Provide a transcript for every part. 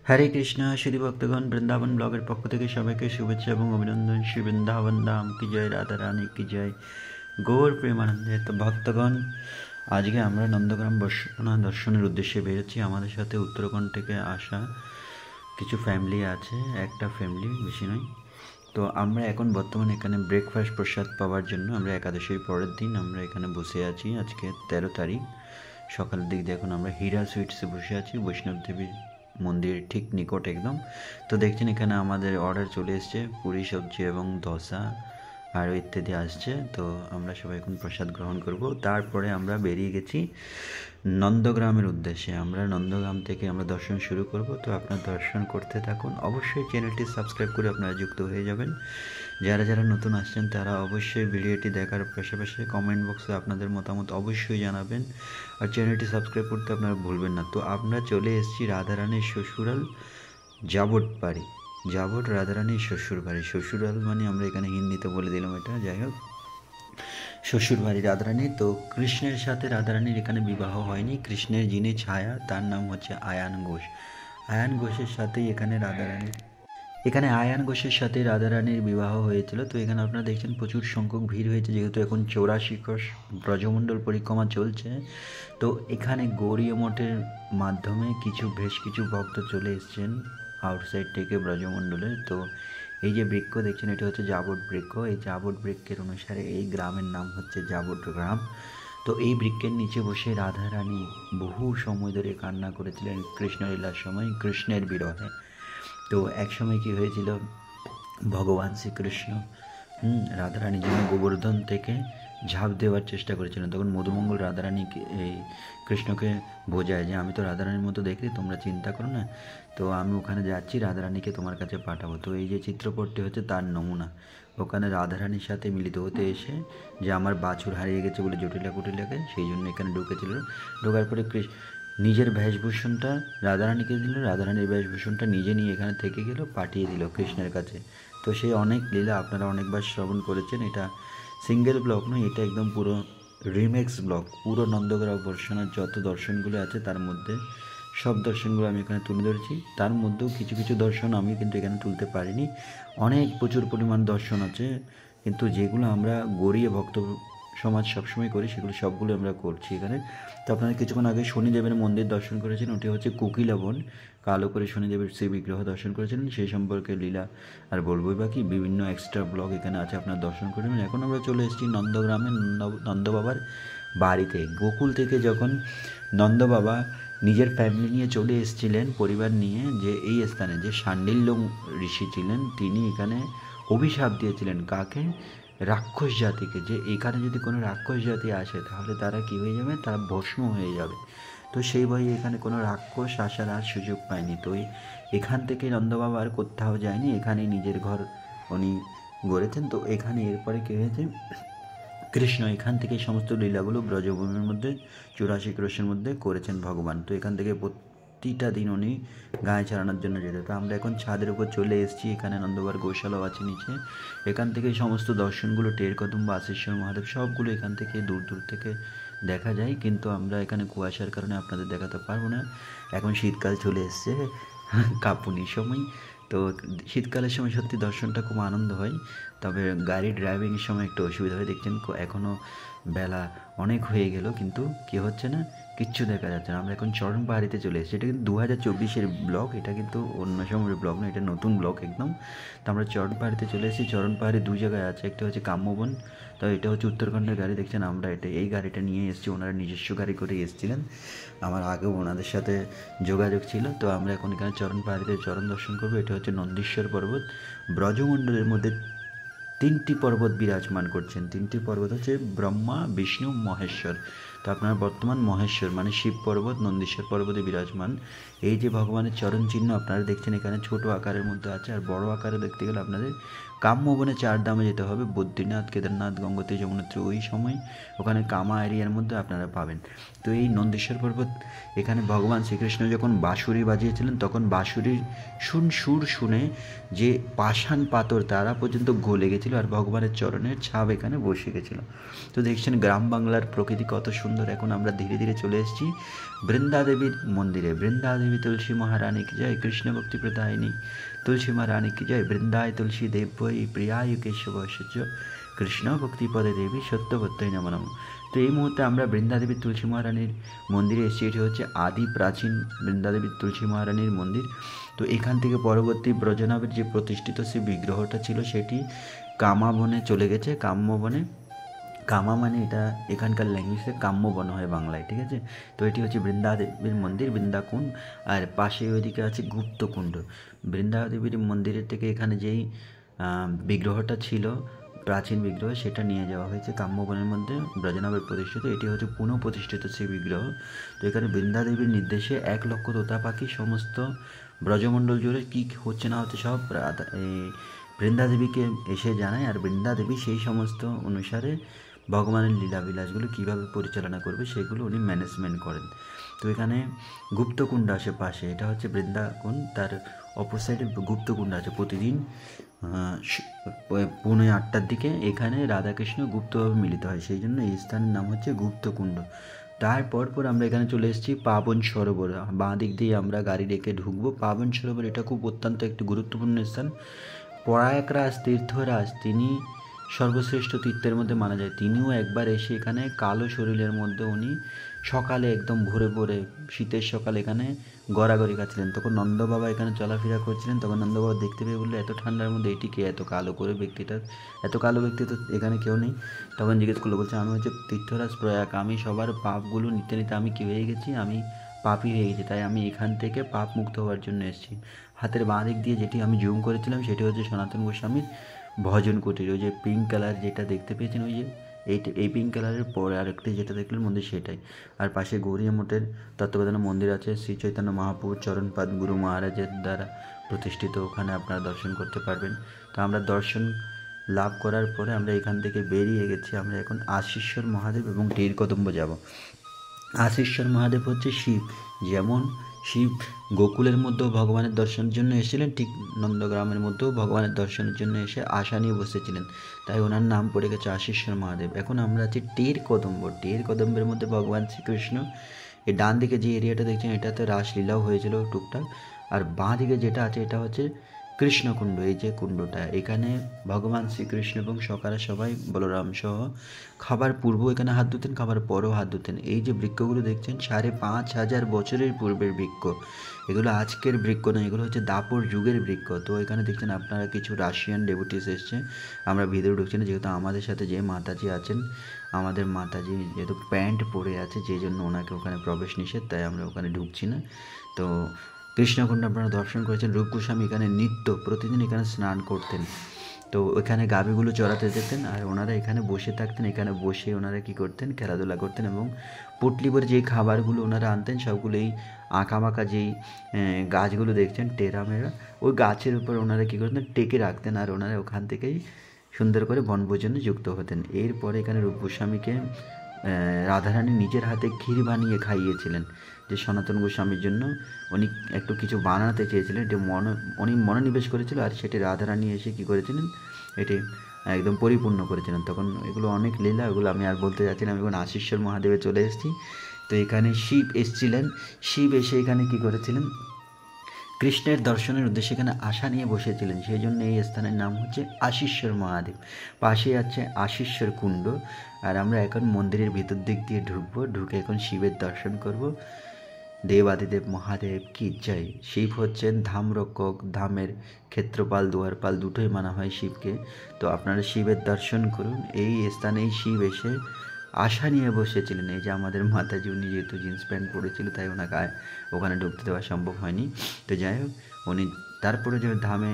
হরে কৃষ্ণ শ্রী ভক্তগণ, বৃন্দাবন ব্লগের পক্ষ থেকে সবাইকে শুভেচ্ছা এবং অভিনন্দন। শ্রী বৃন্দাবন ধাম কি জয়, রাধা রানী কি জয়, গৌর প্রেমানন্দে। তো ভক্তগণ, আজকে আমরা নন্দগ্রাম বর্ষনা দর্শনের উদ্দেশ্যে বেরোচ্ছি। আমাদের সাথে উত্তরাখণ্ড থেকে আসা কিছু ফ্যামিলি আছে, একটা ফ্যামিলি, বেশি নয়। তো আমরা এখন বর্তমানে এখানে ব্রেকফাস্ট প্রসাদ পাওয়ার জন্য আমরা একাদশীর পরের দিন আমরা এখানে বসে আছি। আজকে 13 তারিখ সকালের দিক দিয়ে এখন আমরা হীরা সুইটসে বসে আছি, বৈষ্ণব দেবীর মন্দির ঠিক নিকট একদম। তো দেখছেন এখানে আমাদের অর্ডার চলে এসছে, পুরি সবজি এবং ধোসা আরও ইত্যাদি আসছে। তো আমরা সবাই এখন প্রসাদ গ্রহণ করব। তারপরে আমরা বেরিয়ে গেছি নন্দগ্রামের উদ্দেশ্যে। আমরা নন্দগ্রাম থেকে আমরা দর্শন শুরু করব। তো আপনারা দর্শন করতে থাকুন, অবশ্যই চ্যানেলটি সাবস্ক্রাইব করে আপনারা যুক্ত হয়ে যাবেন। যারা যারা নতুন আসছেন তারা অবশ্যই ভিডিওটি দেখার পাশাপাশি কমেন্ট বক্সে আপনাদের মতামত অবশ্যই জানাবেন, আর চ্যানেলটি সাবস্ক্রাইব করতে আপনারা ভুলবেন না। তো আমরা চলে এসেছি রাধারানীর শ্বশুরাল জাবট বাড়ি। জাবট রাধারানীর শ্বশুর বাড়ি। শ্বশুরাল মানে আমরা এখানে হিন্দিতে বলে দিলাম, এটা যাই হোক, শ্বশুর বাড়ি রাধারানী। তো কৃষ্ণের সাথে রাধারানীর এখানে বিবাহ হয়নি। কৃষ্ণের যিনি ছায়া তার নাম হচ্ছে আয়ান ঘোষ। আয়ান ঘোষের সাথেই এখানে আয়ান ঘোষের সাথে রাধারানীর বিবাহ হয়েছিল। তো এখানে আপনারা দেখছেন প্রচুর সংখ্যক ভিড় হয়েছে, যেহেতু এখন 84 কোষ ব্রজমণ্ডল পরিক্রমা চলছে। তো এখানে গৌরীয় মঠের মাধ্যমে বেশ কিছু ভক্ত চলে এসছেন আউটসাইড থেকে ব্রজমণ্ডলে। তো এই যে বৃক্ষ দেখছেন, এটা হচ্ছে জাবট বৃক্ষ। এই জাবট বৃক্ষের অনুসারে এই গ্রামের নাম হচ্ছে জাবট গ্রাম। তো এই বৃক্ষের নিচে বসে রাধারানী বহু সময় ধরে কান্না করেছিলেন কৃষ্ণলীলার সময়, কৃষ্ণের বিরহে। তো এক সময় কি হয়েছিল, ভগবান শ্রীকৃষ্ণ রাধারানীর জন্য গোবর্ধন থেকে ঝাঁপ দেওয়ার চেষ্টা করেছিলেন। তখন মধুমঙ্গল রাধারানীকে এই কৃষ্ণকে বোঝায় যে আমি তো রাধারানীর মতো দেখি, তোমরা চিন্তা করো না, তো আমি ওখানে যাচ্ছি, রাধারানীকে তোমার কাছে পাঠাবো। তো এই যে চিত্রপটটি হচ্ছে তার নমুনা। ওখানে রাধারানীর সাথে মিলিত হতে এসে যে আমার বাছুর হারিয়ে গেছে বলে জটিলা কুটিলাকে, সেই জন্য এখানে ঢুকেছিল। ঢোকার পরে নিজের বেশভূষণটা রাধারানীকে দিল, রাধারানীর বেশভূষণটা নিজে নিয়ে এখানে থেকে গেল, পাঠিয়ে দিল কৃষ্ণের কাছে। তো সেই অনেক লীলা আপনারা অনেকবার শ্রবণ করেছেন। এটা সিঙ্গেল ব্লগ নয়, এটা একদম পুরো রিমেক্স ব্লগ। পুরো নন্দগ্রাম বর্ষণার যত দর্শনগুলো আছে তার মধ্যে সব দর্শনগুলো আমি এখানে তুলে ধরেছি। তার মধ্যেও কিছু কিছু দর্শন আমি কিন্তু এখানে তুলতে পারিনি। প্রচুর পরিমাণ দর্শন আছে, কিন্তু যেগুলো আমরা গড়িয়ে ভক্ত সমাজ সবসময় করি সেগুলো সবগুলো আমরা করছি এখানে। তো আপনারা কিছুক্ষণ আগে শনিদেবের মন্দির দর্শন করেছেন, ওটি হচ্ছে কোকিলাবন। কালো করে শনিদেবের সেই বিগ্রহ দর্শন করেছিলেন, সেই সম্পর্কে লীলা আর বলবই বাকি বিভিন্ন এক্সট্রা ব্লগ এখানে আছে, আপনারা দর্শন করবেন। এখন আমরা চলে এসেছি নন্দগ্রামে নন্দবাবার বাড়িতে। গোকুল থেকে যখন নন্দবাবা নিজের ফ্যামিলি নিয়ে চলে এসেছিলেন, পরিবার নিয়ে, যে এই স্থানে যে শাণ্ডিল্য ঋষি ছিলেন তিনি এখানে অভিশাপ দিয়েছিলেন কাকে, রাক্ষস জাতিকে, যে এখানে যদি কোনো রাক্ষস জাতি আসে তাহলে তারা কী হয়ে যাবে, তারা ভস্ম হয়ে যাবে। তো সেই ভয়ে এখানে কোনো রাক্ষস আসার আর সুযোগ পায়নি। তো এখান থেকে নন্দবাবা আর কোথাও যায়নি, এখানেই নিজের ঘর উনি গড়েছেন। তো এখানে এরপরে কী হয়েছে, কৃষ্ণ এখান থেকে সমস্ত লীলাগুলো ব্রজভূমির মধ্যে 84 ক্রোশের মধ্যে করেছেন ভগবান। তো এখান থেকে প্রতিটা দিন উনি গায়ে চালানোর জন্য যেত। তো আমরা এখন ছাদের উপর চলে এসেছি, এখানে নন্দবার গোশালাও আছে নিচে। এখান থেকে সমস্ত দর্শনগুলো টেরকদম বা আশিশ্বর মহাদেব সবগুলো এখান থেকে দূর দূর থেকে দেখা যায়, কিন্তু আমরা এখানে কুয়াশার কারণে আপনাদের দেখাতে পারবো না। এখন শীতকাল চলে এসছে, কাঁপুনির সময়। তো শীতকালের সময় সত্যি দর্শনটা খুব আনন্দ হয়, তবে গাড়ি ড্রাইভিংয়ের সময় একটু অসুবিধা হয়। দেখছেন এখনও বেলা অনেক হয়ে গেল, কিন্তু কী হচ্ছে না, কিচ্ছু দেখা যাচ্ছে না। আমরা এখন চরণ পাহাড়িতে চলে এসেছি। এটা কিন্তু 2024-এর ব্লগ, এটা কিন্তু অন্য সময়ের ব্লগ না, এটা নতুন ব্লগ একদম। তো আমরা চরণ পাহাড়িতে চলে এসেছি। চরণ পাহাড়ি দুই জায়গায় আছে, একটা হচ্ছে কাম্যবন, তো এটা হচ্ছে উত্তরাখণ্ডের গাড়ি। দেখছেন আমরা এই গাড়িটা নিয়ে এসেছি, ওনারা নিজস্ব গাড়ি করে এসেছিলেন, আমার আগেও ওনাদের সাথে যোগাযোগ ছিল। তো আমরা এখন এখানে চরণ পাহাড়িতে চরণ দর্শন করবো। এটা হচ্ছে নন্দীশ্বর পর্বত। ব্রজমণ্ডলের মধ্যে 3টি পর্বত বিরাজমান করছেন। 3টি পর্বত হচ্ছে ব্রহ্মা, বিষ্ণু, মহেশ্বর। তো আপনার বর্তমান মহেশ্বর মানে শিব পর্বত নন্দীশ্বর পর্বতে বিরাজমান। এই যে ভগবানের চরণ চিহ্ন আপনারা দেখছেন এখানে ছোট আকারের মধ্যে আছে, আর বড় আকারে দেখতে গেলে আপনাদের কাম্যবনে 4 ধামে যেতে হবে, বদ্রীনাথ, কেদারনাথ, গঙ্গোত্রী, যমুনোত্রী। ওই সময় ওখানে কামা এরিয়ার মধ্যে আপনারা পাবেন। তো এই নন্দীশ্বর পর্বত, এখানে ভগবান শ্রীকৃষ্ণ যখন বাঁশুরি বাজিয়েছিলেন তখন বাঁশুরির সুর শুনে যে পাষাণ পাথর তারা পর্যন্ত গলে গেছিলো, আর ভগবানের চরণের ছাপ এখানে বসে গেছিলো। তো দেখছেন গ্রাম বাংলার প্রকৃতি কত সুন্দর। সুন্দর। এখন আমরা ধীরে ধীরে চলে এসেছি বৃন্দা দেবীর মন্দিরে। বৃন্দা দেবী তুলসী মহারানী কি জয়, কৃষ্ণ ভক্তি প্রদায়িনী তুলসী মহারানী কি জয়, বৃন্দায় তুলসী দেবী প্রিয়ায় কেশব সূর্য কৃষ্ণ ভক্তি পদে দেবী সত্যবত্যই নমঃ নমঃ। তো এই মুহূর্তে আমরা বৃন্দা দেবীর তুলসী মহারানীর মন্দিরে এসেছি। এটি হচ্ছে আদি প্রাচীন বৃন্দা দেবীর তুলসী মহারানীর মন্দির। তো এখান থেকে পরবর্তী ব্রজনাভের যে প্রতিষ্ঠিত সেই বিগ্রহটা ছিল সেটি কামাবনে চলে গেছে। কাম্যবনে, কামা মানে এটা এখানকার ল্যাঙ্গুয়েজে কাম্যবন হয় বাংলায়, ঠিক আছে। তো এটি হচ্ছে বৃন্দা দেবীর মন্দির, বৃন্দাকুণ্ড। আর পাশে ওইদিকে আছে গুপ্তকুণ্ড। বৃন্দা দেবীর মন্দিরের থেকে এখানে যেই বিগ্রহটা ছিল প্রাচীন বিগ্রহ সেটা নিয়ে যাওয়া হয়েছে কাম্যবনের মধ্যে ব্রজনাভের প্রতিষ্ঠিত। এটি হচ্ছে পুনঃপ্রতিষ্ঠিত সেই বিগ্রহ। তো এখানে বৃন্দা দেবীর নির্দেশে 1 লক্ষ তোতা পাখি সমস্ত ব্রজমণ্ডল জুড়ে কী হচ্ছে না হচ্ছে সব এই বৃন্দা দেবীকে এসে জানায়। আর বৃন্দা দেবী সেই সমস্ত অনুসারে ভগবানের লীলাবিলাসগুলো কীভাবে পরিচালনা করবে সেগুলো উনি ম্যানেজমেন্ট করেন। তো এখানে গুপ্তকুণ্ড আসে পাশে, এটা হচ্ছে বৃন্দাকুণ্ড, তার অপর সাইডে গুপ্তকুণ্ড আছে। প্রতিদিন পৌনে 8টার দিকে এখানে রাধাকৃষ্ণ গুপ্তভাবে মিলিত হয়, সেই জন্য এই স্থানের নাম হচ্ছে গুপ্তকুণ্ড। তারপর আমরা এখানে চলে এসেছি পাবন সরোবর। বাঁ দিক দিয়ে আমরা গাড়ি রেখে ঢুকবো পাবন সরোবর। এটা খুব অত্যন্ত একটি গুরুত্বপূর্ণ স্থান। প্রয়াগরাজ তীর্থরাজ তিনি সর্বশ্রেষ্ঠ তীর্থের মধ্যে মানা যায়। তিনিও একবার এসে এখানে কালো শরীরের মধ্যে উনি সকালে একদম ভোরে ভোরে শীতের সকালে এখানে গড়াগড়ি খাচ্ছিলেন। তখন নন্দবাবা এখানে চলাফেরা করছিলেন। তখন নন্দবাবা দেখতে পেয়ে বললো এত ঠান্ডার মধ্যে এটি কে এত কালো করে ব্যক্তিটা, এত কালো ব্যক্তি তো এখানে কেউ নেই। তখন জিজ্ঞেস করলো, বলছে আমি হচ্ছে তীর্থরাজ প্রয়াগ, আমি সবার পাপগুলো নিতে নিতে আমি কী হয়ে গেছি, আমি পাপই হয়ে গেছি, তাই আমি এখান থেকে পাপ মুক্ত হওয়ার জন্য এসেছি। হাতের বাঁ দিক দিয়ে যেটি আমি জুম করেছিলাম সেটি হচ্ছে সনাতন গোস্বামীর ভজন কুটির। ওই যে পিঙ্ক কালার যেটা দেখতে পেয়েছেন, ওই যে এই পিঙ্ক কালারের পরে আরেকটি যেটা দেখলেন মন্দির সেটাই। আর পাশে গৌরী মঠের তত্ত্বাবধানে মন্দির আছে, শ্রী চৈতন্য মহাপ্রভুর চরণপাদ গুরু মহারাজের দ্বারা প্রতিষ্ঠিত, ওখানে আপনারা দর্শন করতে পারবেন। তো আমরা দর্শন লাভ করার পরে আমরা এখান থেকে বেরিয়ে গেছি। আমরা এখন আশীশ্বর মহাদেব এবং টেরকদম্ব যাব। আশীশ্বর মহাদেব হচ্ছে শিব। যেমন শিব গোকুলের মধ্যেও ভগবানের দর্শনের জন্য এসেছিলেন, ঠিক নন্দগ্রামের মধ্যেও ভগবানের দর্শনের জন্য এসে আশা নিয়ে বসেছিলেন, তাই ওনার নাম পড়ে গেছে আশীশ্বর মহাদেব। এখন আমরা আছি টেরকদম্ব। টেরকদম্বের মধ্যে ভগবান শ্রীকৃষ্ণ, এই ডান দিকে যে এরিয়াটা দেখছেন এটাতে রাসলীলাও হয়েছিল টুকটাক। আর বাঁ দিকে যেটা আছে এটা হচ্ছে কৃষ্ণকুণ্ড। এই যে কুণ্ডটা, এখানে ভগবান শ্রীকৃষ্ণ এবং সকালে সবাই বলরাম সহ খাবার পূর্বেও এখানে হাত ধুতেন, খাবার পরেও হাত ধুতেন। এই যে বৃক্ষগুলো দেখছেন 5,500 বছরের পূর্বের বৃক্ষ, এগুলো আজকের বৃক্ষ না, এগুলো হচ্ছে দাপর যুগের বৃক্ষ। তো এখানে দেখছেন আপনারা কিছু রাশিয়ান ডেভোটিস এসছে। আমরা ভিতরে ঢুকছি না, যেহেতু আমাদের সাথে যে মাতাজি আছেন, আমাদের মাতাজি যেহেতু প্যান্ট পরে আছে যেই জন্য ওনাকে ওখানে প্রবেশ নিষেধ, তাই আমরা ওখানে ঢুকছি না। তো কৃষ্ণকুণ্ড আপনারা দর্শন করেছেন। রূপ গোস্বামী এখানে নিত্য প্রতিদিন এখানে স্নান করতেন। তো ওখানে গাভীগুলো চড়াতে যেতেন আর ওনারা এখানে বসে থাকতেন। এখানে বসে ওনারা কী করতেন, খেলাধুলা করতেন এবং পুটলি করে যেই খাবারগুলো ওনারা আনতেন সবগুলো এই আঁকাবাঁকা যেই গাছগুলো দেখছেন টেরামেরা, ওই গাছের উপর ওনারা কী করতেন, টেকে রাখতেন আর ওনারা ওখান থেকেই সুন্দর করে বনভোজনে যুক্ত হতেন। এরপরে এখানে রূপ গোস্বামীকে রাধারানী নিজের হাতে ক্ষীর বানিয়ে খাইয়েছিলেন, যে সনাতন গোস্বামীর জন্য উনি একটু কিছু বানাতে চেয়েছিলেন, এটি উনি মনোনিবেশ করেছিল আর সেটি রাধারানী এসে কী করেছিলেন, এটি একদম পরিপূর্ণ করেছিলেন। তখন এগুলো অনেক লীলা, এগুলো আমি আর বলতে যাচ্ছি না। আমি এখন আশীশ্বর মহাদেবে চলে এসেছি। তো এখানে শিব এসেছিলেন। শিব এসে এখানে কী করেছিলেন, কৃষ্ণের দর্শনের উদ্দেশ্যে এখানে আশা নিয়ে বসেছিলেন, সেই জন্য এই স্থানের নাম হচ্ছে আশীশ্বর মহাদেব। পাশে আছে আশীশ্বর কুণ্ড। আর আমরা এখন মন্দিরের ভিতর দিক দিয়ে ঢুকবো, ঢুকে এখন শিবের দর্শন করব। দেবাদিদেব মহাদেব কি জয়। শিব হচ্ছেন ধামরক্ষক, ধামের ক্ষেত্রপাল দুয়ারপাল দুটোই মানা হয় শিবকে। তো আপনারা শিবের দর্শন করুন। এই স্থানেই শিব এসে আশা নিয়ে বসেছিলেন। এই যে আমাদের মাতাজি, উনি যেহেতু জিন্স প্যান্ট পরেছিল তাই ওনাকে ওখানে ঢুকতে দেওয়া সম্ভব হয়নি। তো যাই হোক, উনি তারপরে যে ধামে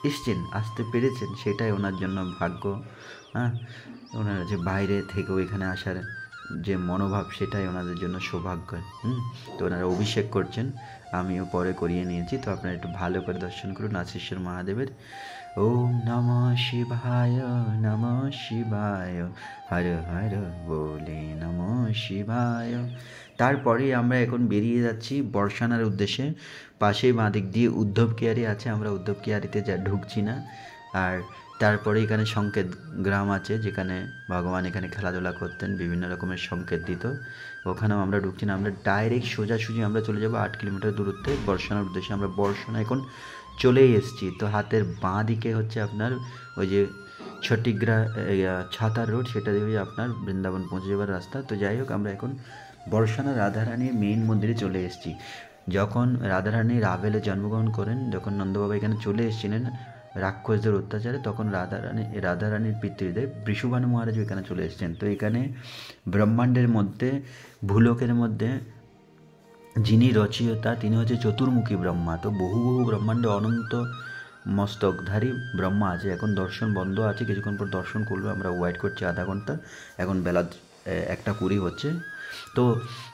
এসছেন, আসতে পেরেছেন, সেটাই ওনার জন্য ভাগ্য। হ্যাঁ, ওনারা যে বাইরে থেকেও এখানে আসার যে মনোভাব, সেটাই ওনাদের জন্য সৌভাগ্য। তো ওনারা অভিষেক করছেন, আমিও পরে করিয়ে নিয়েছি। তো আপনারা একটু ভালো করে দর্শন করুন আশীশ্বর মহাদেবের। ওম নমঃ শিবায় নমঃ শিবায়, হর হর বলে নমঃ শিবায়। তারপরে আমরা এখন বেরিয়ে যাচ্ছি বর্ষানার উদ্দেশ্যে। পাশেই বাঁ দিক দিয়ে উদ্ধব কেয়ারি আছে, আমরা উদ্ধব কেয়ারিতে ঢুকছি না। আর তারপরে এখানে সংকেত গ্রাম আছে, যেখানে ভগবান এখানে খেলাধুলা করতেন, বিভিন্ন রকমের সংকেত দিত। ওখানেও আমরা ঢুকছি না, আমরা ডাইরেক্ট সোজাসুজি আমরা চলে যাব 8 কিলোমিটার দূরত্বে বর্ষানার উদ্দেশ্যে। আমরা বর্ষানা এখন চলেই এসেছি। তো হাতের বাঁ দিকে হচ্ছে আপনার ওই যে ছাতার রোড, সেটা দিয়ে আপনার বৃন্দাবন পৌঁছে যাওয়ার রাস্তা। তো যাই হোক, আমরা এখন বর্ষানা রাধারানীর মেইন মন্দিরে চলে এসেছি। যখন রাধারানী রাভেলে জন্মগ্রহণ করেন, যখন নন্দবাবা এখানে চলে এসেছিলেন রাক্ষসদের অত্যাচারে, তখন রাধারানীর পিতৃদেব বৃষভানু মহারাজ এখানে চলে এসেছেন। তো এখানে ব্রহ্মাণ্ডের মধ্যে, ভূলোকের মধ্যে যিনি রচয়িতা তিনি হচ্ছে চতুর্মুখী ব্রহ্মা। তো বহু বহু ব্রহ্মাণ্ডে অনন্ত মস্তকধারী ব্রহ্মা আছে। এখন দর্শন বন্ধ আছে, কিছুক্ষণ পর দর্শন করবে। আমরা ওয়েট করছি আধা ঘন্টা। এখন বেলা 1:20 হচ্ছে। তো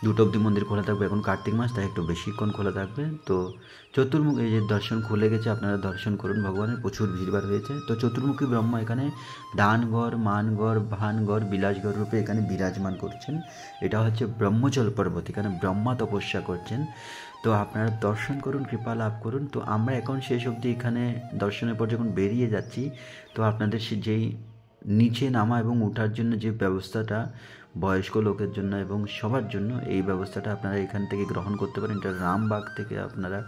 2টো অবধি মন্দির খোলা থাকবে। এখন কার্তিক মাস, তাই একটু বেশিক্ষণ খোলা থাকবে। তো চতুর্মুখী যে দর্শন খুলে গেছে, আপনারা দর্শন করুন। ভগবানের প্রচুর ভিড়ভাড় হয়েছে। তো চতুর্মুখী ব্রহ্মা এখানে দানগড়, মানগড়, ভানগড়, বিলাসগড় রূপে এখানে বিরাজমান করছেন। এটা হচ্ছে ব্রহ্মচল পর্বত, এখানে ব্রহ্মা তপস্যা করছেন। তো আপনারা দর্শন করুন, কৃপা লাভ করুন। তো আমরা এখন শেষ অবধি এখানে দর্শনের পর যখন বেরিয়ে যাচ্ছি, তো আপনাদের যেই নিচে নামা এবং ওঠার জন্য যে ব্যবস্থাটা বয়স্ক লোকের জন্য এবং সবার জন্য, এই ব্যবস্থাটা আপনারা এখান থেকে গ্রহণ করতে পারেন। এটা রামবাগ থেকে আপনারা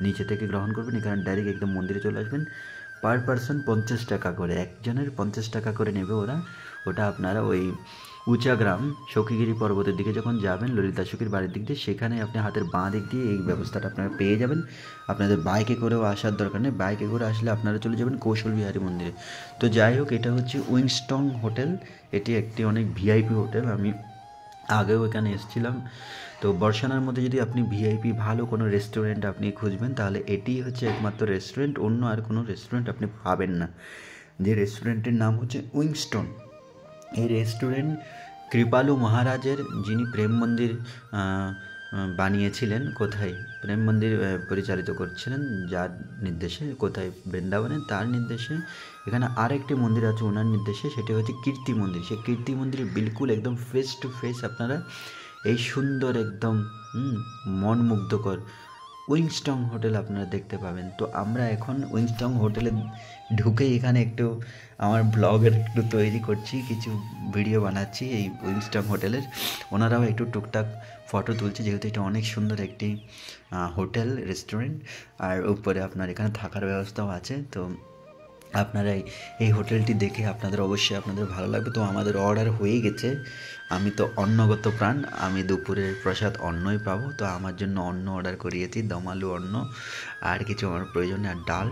নিচে থেকে গ্রহণ করবেন, এখানে ডাইরেক্ট একদম মন্দিরে চলে আসবেন। পার পারসন 50 টাকা করে, একজনের 50 টাকা করে নেবে ওরা। ওটা আপনারা ওই উঁচা গ্রাম সখীগিরি পর্বতের দিকে যখন যাবেন, ললিতা সখীর বাড়ির দিক দিয়ে, সেখানে আপনি হাতের বাঁ দিক দিয়ে এই ব্যবস্থাটা আপনারা পেয়ে যাবেন। আপনাদের বাইকে করেও আসার দরকার নেই, বাইকে করে আসলে আপনারা চলে যাবেন কৌশল বিহারী মন্দিরে। তো যাই হোক, এটা হচ্ছে উইংস্টন হোটেল। এটি একটি অনেক ভিআইপি হোটেল, আমি আগেও এখানে এসেছিলাম। তো বর্ষানার মধ্যে যদি আপনি ভিআইপি ভালো কোনো রেস্টুরেন্ট আপনি খুঁজবেন, তাহলে এটি হচ্ছে একমাত্র রেস্টুরেন্ট, অন্য আর কোনো রেস্টুরেন্ট আপনি পাবেন না। যে রেস্টুরেন্টের নাম হচ্ছে উইংস্টন। এই রেস্টুরেন্ট কৃপালু মহারাজের, যিনি প্রেম মন্দির বানিয়েছিলেন, কোথায় প্রেম মন্দির পরিচালিত করছিলেন, যার নির্দেশে, কোথায় বৃন্দাবনে, তার নির্দেশে এখানে আরেকটি মন্দির আছে ওনার নির্দেশে, সেটি হচ্ছে কীর্তি মন্দির। সেই কীর্তি মন্দিরে বিলকুল একদম ফেস টু ফেস আপনারা এই সুন্দর একদম মন মুগ্ধকর উইংস্টং হোটেল আপনারা দেখতে পাবেন। তো আমরা এখন উইংস্টং হোটেলে ঢুকে এখানে একটু আমার ব্লগের একটু তৈরি করছি, কিছু ভিডিও বানাচ্ছি এই উইংস্টং হোটেলের। ওনারাও একটু টুকটাক ফটো তুলছে, যেহেতু এটা অনেক সুন্দর একটি হোটেল রেস্টুরেন্ট। আর উপরে আপনার এখানে থাকার ব্যবস্থাও আছে। তো আপনারা এই হোটেলটি দেখে আপনাদের অবশ্যই আপনাদের ভালো লাগবে। তো আমাদের অর্ডার হয়ে গেছে। আমি তো অন্নগত প্রাণ, আমি দুপুরের প্রসাদ অন্নই পাবো। তো আমার জন্য অন্ন অর্ডার করিয়েছি, দম আলু অন্ন, আর কিছু আমার প্রয়োজন নেই, আর ডাল,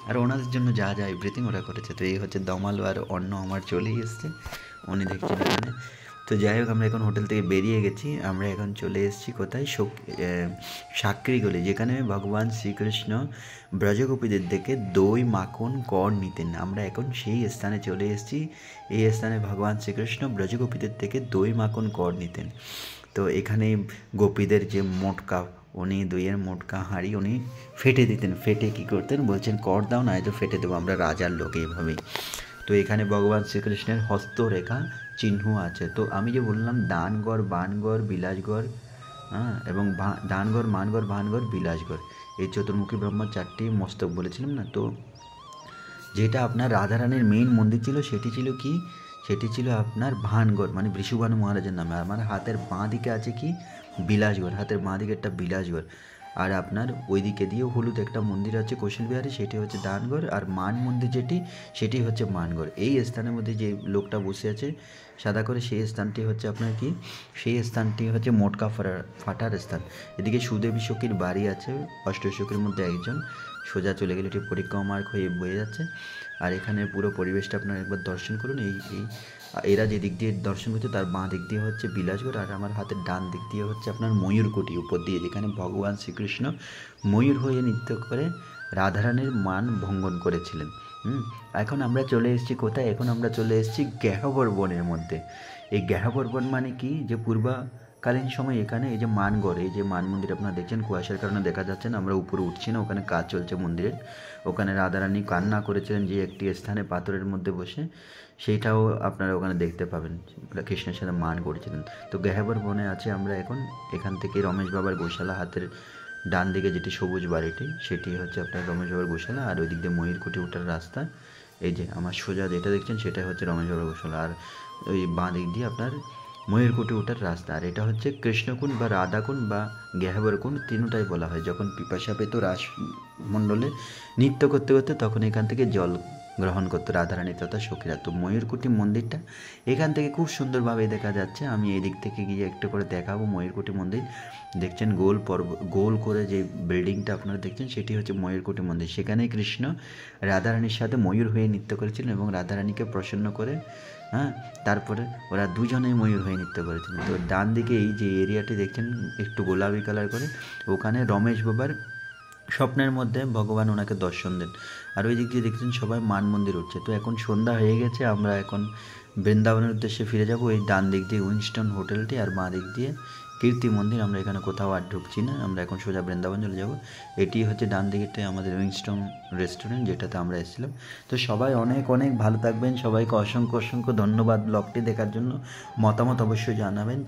আর ওনাদের জন্য যা যা এভরিথিং ওরা করেছে। তো এই হচ্ছে দম আলু আর অন্ন আমার চলেই এসছে, উনি দেখছেন এখানে। তো যাই হোক, আমরা এখন হোটেল থেকে বেরিয়ে গেছি। আমরা এখন চলে এসেছি কোথায়, সাকরি গলি, যেখানে ভগবান শ্রীকৃষ্ণ ব্রজগোপীদের থেকে দই, মাখন, কড় নিতেন। আমরা এখন সেই স্থানে চলে এসেছি। এই স্থানে ভগবান শ্রীকৃষ্ণ ব্রজগোপীদের থেকে দই, মাখন, কড় নিতেন। তো এখানে গোপীদের যে মোটকা, উনি দইয়ের মোটকা হাঁড়ি উনি ফেটে দিতেন। ফেটে কী করতেন, বলছেন কড় দাও, না তো ফেটে দেবো, আমরা রাজার লোক, এইভাবেই। তো এখানে ভগবান শ্রীকৃষ্ণের হস্তরেখা চিহ্ন আছে। তো আমি যে বললাম দানগড়, বানগড়, বিলাসগড়, এবং দানগড়, মানগড়, ভানগড়, বিলাসগড়, এই চতুর্মুখী ব্রহ্মার 4টি মস্তক বলেছিলাম না। তো যেটা আপনার রাধারানীর মেইন মন্দির ছিল, সেটি ছিল কি, সেটি ছিল আপনার ভানগড়, মানে বৃষভানু মহারাজের নামে। আমার হাতের বাঁ দিকে আছে কি, বিলাসগড়, হাতের বাঁ দিকে একটা বিলাসগড়। আর আপনার ওই দিকে দিয়ে হলুদ একটা মন্দির আছে কৌশল বিহারে, সেটি হচ্ছে দানগড়। আর মান মন্দির যেটি, সেটি হচ্ছে মানগড়। এই স্থানের মধ্যে যে লোকটা বসে আছে সাদা করে, সেই স্থানটি হচ্ছে আপনার কি, সেই স্থানটি হচ্ছে মোটকা ফাটার স্থান। এদিকে সুদেবী সখীর বাড়ি আছে, অষ্টসখীর মধ্যে একজন। সোজা চলে গেলে এটি পরিক্রমা মার্গ হয়ে বয়ে যাচ্ছে। আর এখানে পুরো পরিবেশটা আপনারা একবার দর্শন করুন। এরা যে দিক দিয়ে দর্শন করছে, তার বাঁ দিক দিয়ে হচ্ছে বিলাসগড়, আর আমার হাতের ডান দিক দিয়ে হচ্ছে আপনার ময়ূরকুটি উপর দিয়ে, যেখানে ভগবান শ্রীকৃষ্ণ ময়ূর হয়ে নৃত্য করে রাধারানীর মান ভঙ্গন করেছিলেন। এখন আমরা চলে এসেছি কোথায়, এখন আমরা চলে এসেছি গ্যাহবর বনের মধ্যে। এই গ্যাহবর বন মানে কি, যে পূর্বকালীন সময় এখানে এই যে মানগড়, এই যে মান মন্দির আপনারা দেখছেন, কুয়াশার কারণে দেখা যাচ্ছে না, আমরা উপরে উঠছি না, ওখানে কাজ চলছে মন্দিরের। ওখানে রাধারানী কান্না করেছিলেন যে একটি স্থানে পাথরের মধ্যে বসে, সেইটাও আপনারা ওখানে দেখতে পাবেন, কৃষ্ণের সাথে মান করেছিলেন। তো গ্যাহবর বনে আছে আমরা এখন। এখান থেকে রমেশ বাবার গোশালা, হাতের ডান দিকে যেটি সবুজ বাড়িটি, সেটি হচ্ছে আপনার রমেশ বাবার গোশালা। আর ওই দিক দিয়ে ময়ূরকুটি ওঠার রাস্তা, এই যে আমার সোজা যেটা দেখছেন সেটাই হচ্ছে রমেশ্বর গোশালা, আর ওই বাঁ দিক দিয়ে আপনার ময়ূরকুটি ওঠার রাস্তা। আর এটা হচ্ছে কৃষ্ণকুণ্ড বা রাধাকুণ্ড বা গহ্বরকুণ্ড, তিনটাই বলা হয়। যখন পিপাসা পেত রাসমণ্ডলে নৃত্য করতে করতে তখন এখান থেকে জল গ্রহণ করতো রাধারানী তথা সখীরা। তো ময়ূরকুটি মন্দিরটা এখান থেকে খুব সুন্দরভাবে দেখা যাচ্ছে। আমি এই দিক থেকে গিয়ে একটু করে দেখাবো ময়ূরকুটি মন্দির। দেখছেন গোল করে যে বিল্ডিংটা আপনারা দেখছেন সেটি হচ্ছে ময়ূরকুটি মন্দির। সেখানে কৃষ্ণ রাধারানীর সাথে ময়ূর হয়ে নৃত্য করেছিলেন এবং রাধারানীকে প্রসন্ন করে তারপরে ওরা দুজনেই ময়ূর হয়ে নৃত্য করেছিলেন। তো ডান দিকে এই যে এরিয়াটি দেখছেন একটু গোলাপি কালার করে, ওখানে রমেশ বাবার স্বপ্নের মধ্যে ভগবান ওনাকে দর্শন দেন। আর ওই দিক দিয়ে দেখছেন সবাই মান মন্দির উঠছে। তো এখন সন্ধ্যা হয়ে গেছে, আমরা এখন বৃন্দাবনের উদ্দেশ্যে ফিরে যাব। এই ডান দিক দিয়ে উইনস্টন হোটেলটি আর বাঁ দিক দিয়ে কীর্তি মন্দির। আমরা এখানে কোথাও আর ঢুকছি না, আমরা এখন সোজা বৃন্দাবন চলে যাব। এটি হচ্ছে ডান দিকেরটাই আমাদের উইনস্টন রেস্টুরেন্ট, যেটাতে আমরা এসেছিলাম। তো সবাই অনেক অনেক ভালো থাকবেন, সবাইকে অসংখ্য অসংখ্য ধন্যবাদ ব্লগটি দেখার জন্য। মতামত অবশ্যই জানাবেন।